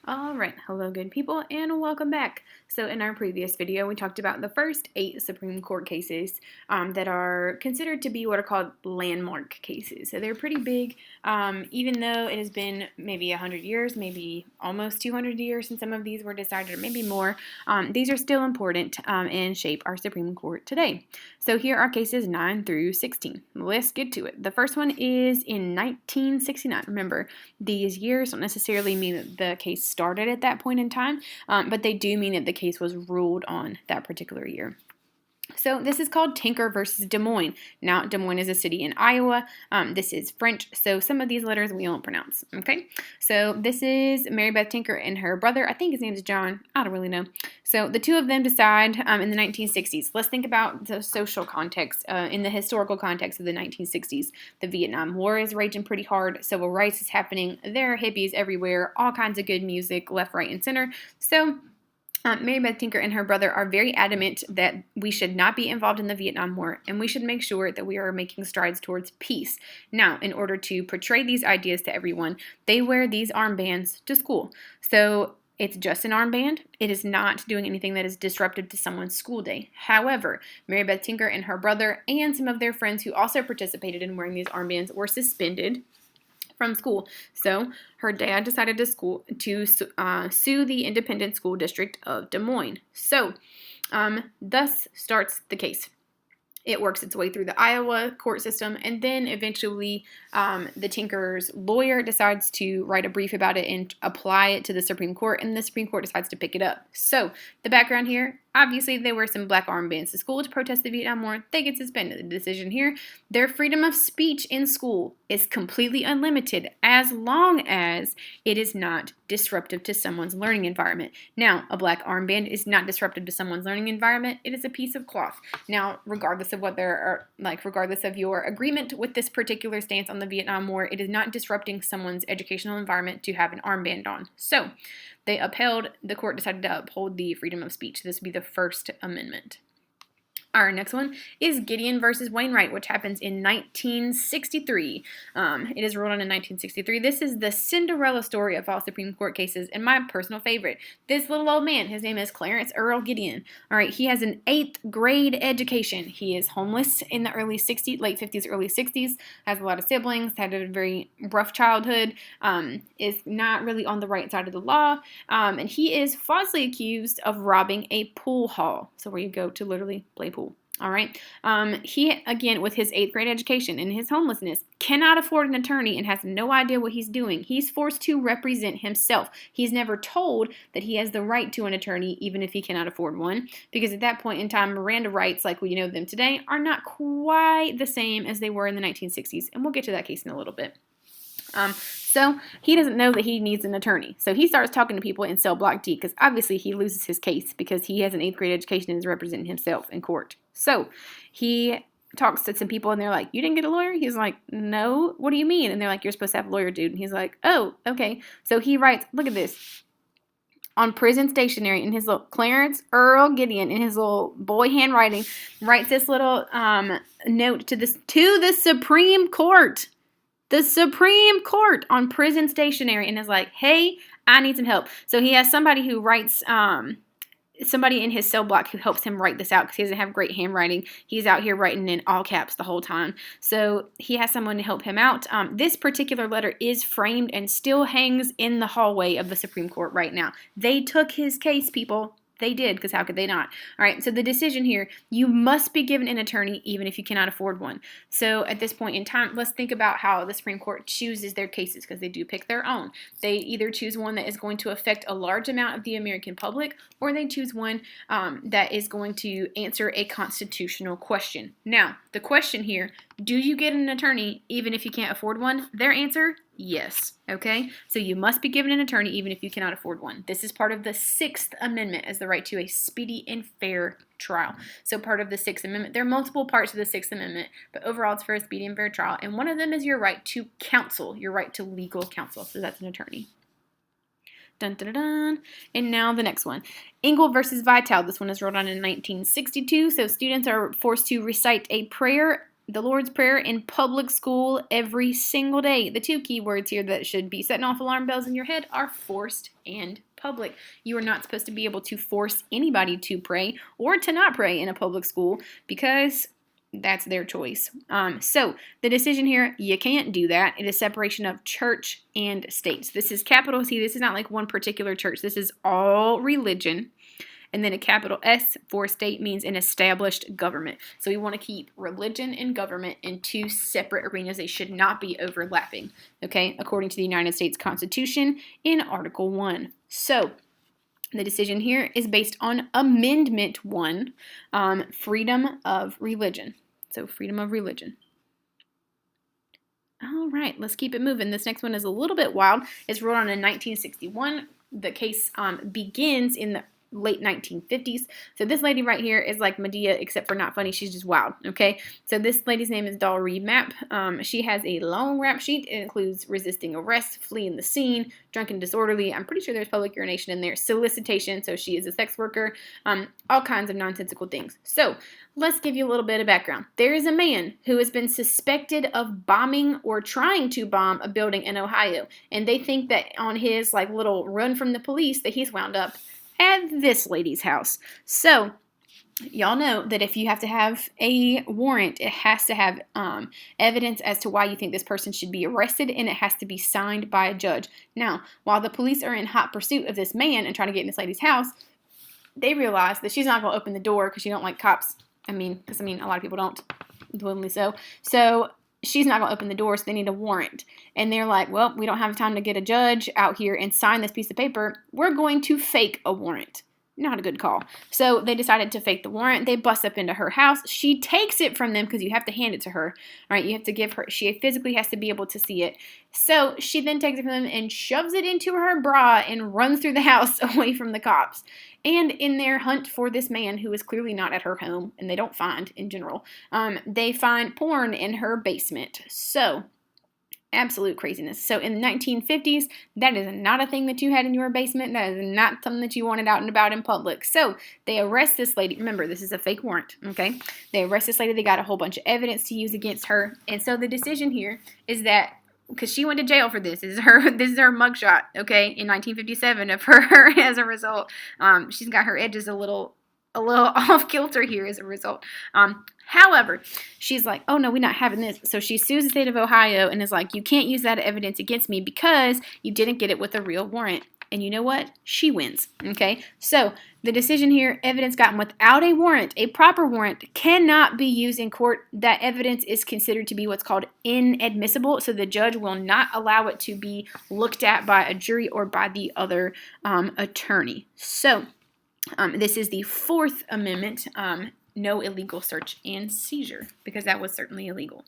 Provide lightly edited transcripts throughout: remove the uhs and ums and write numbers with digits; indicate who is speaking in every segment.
Speaker 1: All right, hello good people and welcome back. So in our previous video, we talked about the first 8 Supreme Court cases that are considered to be what are called landmark cases. So they're pretty big, even though it has been maybe 100 years, maybe almost 200 years since some of these were decided, or maybe more. These are still important and shape our Supreme Court today. So here are cases 9 through 16. Let's get to it. The first one is in 1969. Remember, these years don't necessarily mean that the case started at that point in time, but they do mean that the case was ruled on that particular year. So this is called Tinker versus Des Moines. Now, Des Moines is a city in Iowa. This is French, so some of these letters we won't pronounce, okay? So this is Mary Beth Tinker and her brother. I think his name is John. I don't really know. So the two of them decide in the 1960s. Let's think about the social context, in the historical context of the 1960s. The Vietnam War is raging pretty hard. Civil rights is happening. There are hippies everywhere. All kinds of good music, left, right, and center. So Mary Beth Tinker and her brother are very adamant that we should not be involved in the Vietnam War, and we should make sure that we are making strides towards peace. Now, in order to portray these ideas to everyone, they wear these armbands to school. So it's just an armband. It is not doing anything that is disruptive to someone's school day. However, Mary Beth Tinker and her brother and some of their friends who also participated in wearing these armbands were suspended from school. So her dad decided to sue the Independent School District of Des Moines. So thus starts the case. It works its way through the Iowa court system, and then eventually the Tinker's lawyer decides to write a brief about it and apply it to the Supreme Court, and the Supreme Court decides to pick it up. So the background here, obviously they wear some black armbands to school to protest the Vietnam War. They get suspended. The decision here, their freedom of speech in school is completely unlimited as long as it is not disruptive to someone's learning environment. Now, a black armband is not disruptive to someone's learning environment. It is a piece of cloth. Now, regardless of what regardless of your agreement with this particular stance on the Vietnam War, it is not disrupting someone's educational environment to have an armband on. So, the court decided to uphold the freedom of speech. This would be the First Amendment. Our next one is Gideon versus Wainwright, which happens in 1963. It is ruled on in 1963. This is the Cinderella story of all Supreme Court cases, and my personal favorite. This little old man, his name is Clarence Earl Gideon. All right, he has an 8th grade education. He is homeless in the late 50s, early 60s, has a lot of siblings, had a very rough childhood, is not really on the right side of the law, and he is falsely accused of robbing a pool hall, so where you go to literally play pool. All right. He, again, with his 8th grade education and his homelessness, cannot afford an attorney and has no idea what he's doing. He's forced to represent himself. He's never told that he has the right to an attorney, even if he cannot afford one, because at that point in time, Miranda rights, like we know them today, are not quite the same as they were in the 1960s. And we'll get to that case in a little bit. So he doesn't know that he needs an attorney. So he starts talking to people in cell block D because obviously he loses his case because he has an 8th grade education and is representing himself in court. So he talks to some people and they're like, "You didn't get a lawyer?" He's like, "No, what do you mean?" And they're like, "You're supposed to have a lawyer, dude." And he's like, "Oh, okay." So he writes, look at this, on prison stationery in his little Clarence Earl Gideon in his little boy handwriting, writes this little note to the Supreme Court. The Supreme Court on prison stationery, and is like, "Hey, I need some help." So he has somebody who writes, somebody in his cell block who helps him write this out because he doesn't have great handwriting. He's out here writing in all caps the whole time. So he has someone to help him out. This particular letter is framed and still hangs in the hallway of the Supreme Court right now. They took his case, people. They did, because how could they not? All right, so the decision here, you must be given an attorney even if you cannot afford one. So at this point in time, let's think about how the Supreme Court chooses their cases, because they do pick their own. They either choose one that is going to affect a large amount of the American public, or they choose one that is going to answer a constitutional question. Now, the question here, do you get an attorney even if you can't afford one? Their answer, yes. Okay? So you must be given an attorney even if you cannot afford one. This is part of the 6th Amendment as the right to a speedy and fair trial. So part of the 6th Amendment, there are multiple parts of the 6th Amendment, but overall it's for a speedy and fair trial. And one of them is your right to counsel, your right to legal counsel. So that's an attorney. Dun, dun, dun, dun. And now the next one. Engel versus Vitalis. This one is ruled on in 1962. So students are forced to recite a prayer the Lord's Prayer in public school every single day. The two key words here that should be setting off alarm bells in your head are forced and public. You are not supposed to be able to force anybody to pray or to not pray in a public school because that's their choice. So the decision here, you can't do that. It is separation of church and states. This is capital C. This is not like one particular church. This is all religion. And then a capital S for state means an established government. So we want to keep religion and government in two separate arenas. They should not be overlapping, okay, according to the United States Constitution in Article 1. So the decision here is based on Amendment 1, freedom of religion. So freedom of religion. All right, let's keep it moving. This next one is a little bit wild. It's ruled on in 1961. The case begins in the late 1950s. So this lady right here is like Medea, except for not funny. She's just wild, okay? So this lady's name is Remap. She has a long rap sheet. It includes resisting arrest, fleeing the scene, drunk and disorderly. I'm pretty sure there's public urination in there. Solicitation, so she is a sex worker. All kinds of nonsensical things. So let's give you a little bit of background. There is a man who has been suspected of bombing or trying to bomb a building in Ohio. And they think that on his like little run from the police that he's wound up at this lady's house. So y'all know that if you have to have a warrant, it has to have evidence as to why you think this person should be arrested, and it has to be signed by a judge. Now, while the police are in hot pursuit of this man and trying to get in this lady's house, they realize that she's not going to open the door because she don't like cops. A lot of people don't, willingly so. So she's not going to open the door, so they need a warrant. And they're like, well, we don't have time to get a judge out here and sign this piece of paper. We're going to fake a warrant. Not a good call. So they decided to fake the warrant. They bust up into her house. She takes it from them because you have to hand it to her. All right, you have to give her, she physically has to be able to see it. So she then takes it from them and shoves it into her bra and runs through the house away from the cops. And in their hunt for this man who is clearly not at her home, and they don't find in general, they find porn in her basement. So absolute craziness. So in the 1950s, that is not a thing that you had in your basement. That is not something that you wanted out and about in public. So they arrest this lady. Remember, this is a fake warrant, okay? They arrest this lady. They got a whole bunch of evidence to use against her. And so the decision here is that because she went to jail for this. This is her mugshot, okay, in 1957 of her as a result. She's got her edges a little off kilter here as a result. However, she's like, oh no, we're not having this. So she sues the state of Ohio and is like, you can't use that evidence against me because you didn't get it with a real warrant. And you know what? She wins, okay? So the decision here, evidence gotten without a warrant, a proper warrant, cannot be used in court. That evidence is considered to be what's called inadmissible, so the judge will not allow it to be looked at by a jury or by the other attorney. So this is the Fourth Amendment, no illegal search and seizure, because that was certainly illegal.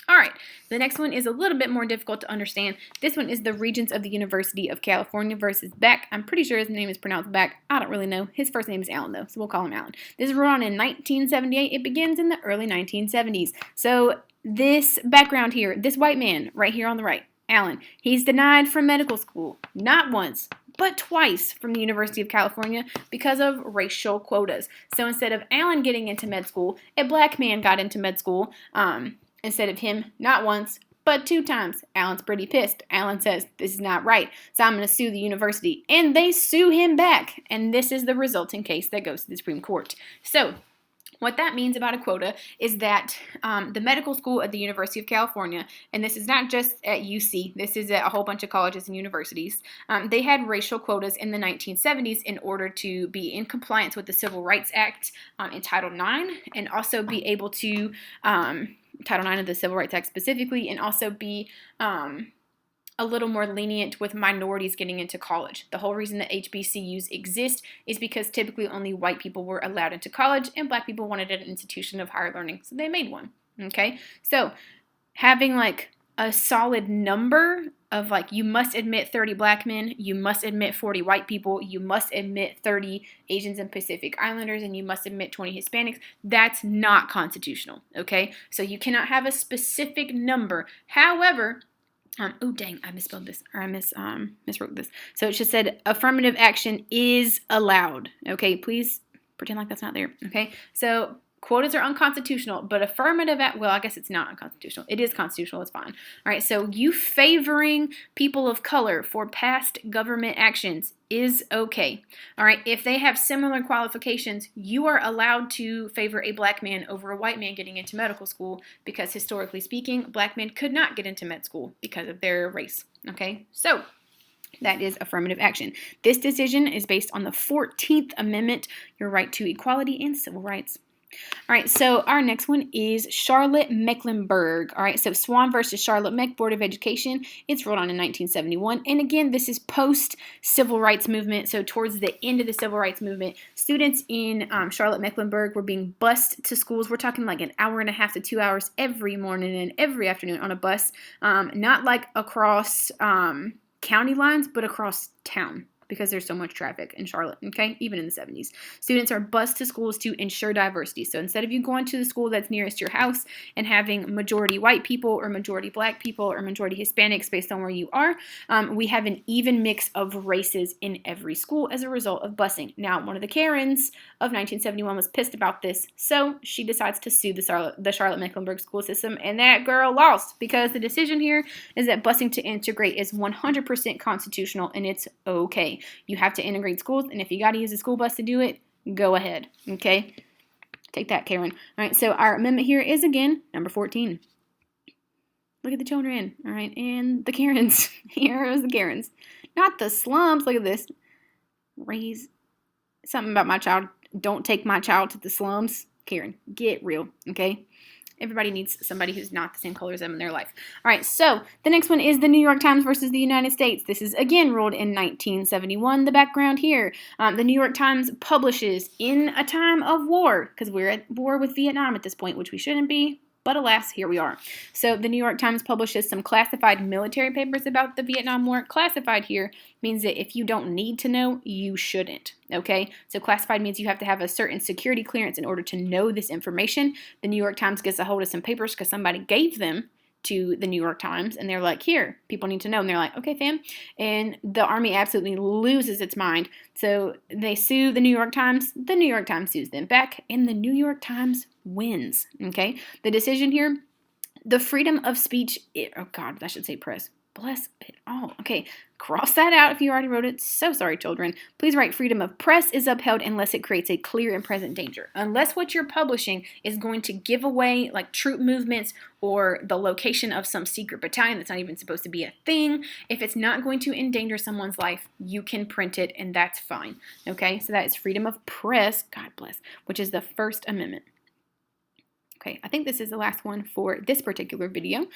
Speaker 1: All right, the next one is a little bit more difficult to understand. This one is the Regents of the University of California versus Beck. I'm pretty sure his name is pronounced Beck. I don't really know. His first name is Alan, though, so we'll call him Alan. This is ruled on in 1978. It begins in the early 1970s. So this background here, this white man right here on the right, Alan, he's denied from medical school, not once, but twice from the University of California because of racial quotas. So instead of Alan getting into med school, a black man got into med school, instead of him, not once, but 2 times. Alan's pretty pissed. Alan says, this is not right, so I'm going to sue the university. And they sue him back. And this is the resulting case that goes to the Supreme Court. So what that means about a quota is that the medical school at the University of California, and this is not just at UC, this is at a whole bunch of colleges and universities, they had racial quotas in the 1970s in order to be in compliance with the Civil Rights Act in Title IX, and also be able to Title IX of the Civil Rights Act specifically, and also be a little more lenient with minorities getting into college. The whole reason that HBCUs exist is because typically only white people were allowed into college, and black people wanted an institution of higher learning, so they made one, okay? So having like a solid number of like, you must admit 30 black men, you must admit 40 white people, you must admit 30 Asians and Pacific Islanders, and you must admit 20 Hispanics, that's not constitutional, okay? So you cannot have a specific number. However, oh dang, I misspelled this, or I miswrote this. So it just said affirmative action is allowed, okay? Please pretend like that's not there, okay? So Quotas are unconstitutional, but affirmative well, I guess it's not unconstitutional. It is constitutional. It's fine. All right, so you favoring people of color for past government actions is okay. All right, if they have similar qualifications, you are allowed to favor a black man over a white man getting into medical school because historically speaking, black men could not get into med school because of their race. Okay, so that is affirmative action. This decision is based on the 14th Amendment, your right to equality and civil rights. All right, so our next one is Charlotte-Mecklenburg. All right, so Swan versus Charlotte-Meck Board of Education. It's ruled on in 1971. And again, this is post-civil rights movement. So towards the end of the civil rights movement, students in Charlotte-Mecklenburg were being bused to schools. We're talking like an hour and a half to 2 hours every morning and every afternoon on a bus. Not like across county lines, but across town, because there's so much traffic in Charlotte, okay, even in the 70s. Students are bused to schools to ensure diversity. So instead of you going to the school that's nearest your house and having majority white people or majority black people or majority Hispanics based on where you are, we have an even mix of races in every school as a result of busing. Now, one of the Karens of 1971 was pissed about this, so she decides to sue the Charlotte-Mecklenburg school system, and that girl lost because the decision here is that busing to integrate is 100% constitutional and it's okay. You have to integrate schools, and if you got to use a school bus to do it, go ahead, okay? Take that, Karen. All right, so our amendment here is, again, number 14. Look at the children, all right, and the Karens. Here is the Karens. Not the slums. Look at this. Raise something about my child. Don't take my child to the slums. Karen, get real, okay? Everybody needs somebody who's not the same color as them in their life. All right, so the next one is the New York Times versus the United States. This is, again, ruled in 1971. The background here, the New York Times publishes in a time of war, because we're at war with Vietnam at this point, which we shouldn't be, but alas, here we are. So the New York Times publishes some classified military papers about the Vietnam War. Classified here means that if you don't need to know, you shouldn't, okay? So classified means you have to have a certain security clearance in order to know this information. The New York Times gets a hold of some papers because somebody gave them to the New York Times, and they're like, here, people need to know. And they're like, okay, fam. And the Army absolutely loses its mind. So they sue the New York Times. The New York Times sues them back, and the New York Times wins, okay? The decision here, the freedom of speech, oh God, I should say press. Bless it all. Okay, cross that out if you already wrote it. So sorry, children. Please write freedom of press is upheld unless it creates a clear and present danger. Unless what you're publishing is going to give away like troop movements or the location of some secret battalion that's not even supposed to be a thing. If it's not going to endanger someone's life, you can print it and that's fine. Okay, so that is freedom of press, God bless, which is the First Amendment. Okay, I think this is the last one for this particular video.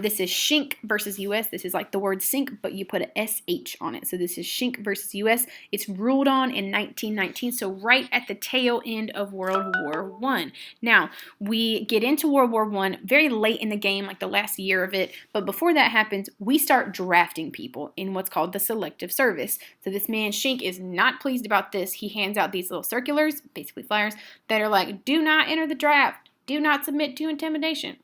Speaker 1: This is Schenk versus U.S. This is like the word sink, but you put a SH on it. So this is Schenk versus U.S. It's ruled on in 1919, so right at the tail end of World War I. Now, we get into World War I very late in the game, like the last year of it, but before that happens, we start drafting people in what's called the Selective Service. So this man, Schenk, is not pleased about this. He hands out these little circulars, basically flyers, that are like, do not enter the draft. Do not submit to intimidation.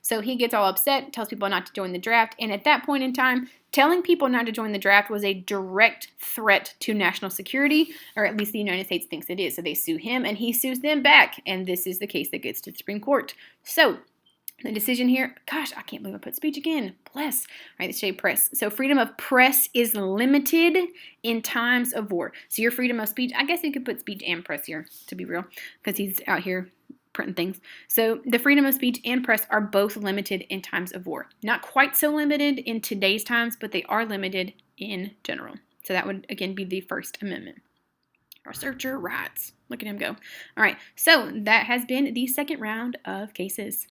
Speaker 1: So he gets all upset, tells people not to join the draft, and at that point in time, telling people not to join the draft was a direct threat to national security, or at least the United States thinks it is. So they sue him, and he sues them back, and this is the case that gets to the Supreme Court. So the decision here, gosh, I can't believe I put speech again. Bless. All right, let's say press. So freedom of press is limited in times of war. So your freedom of speech, I guess you could put speech and press here, to be real, because he's out here printing things. So the freedom of speech and press are both limited in times of war. Not quite so limited in today's times, but they are limited in general. So that would, again, be the First Amendment. Researcher rights. Look at him go. All right, so that has been the second round of cases.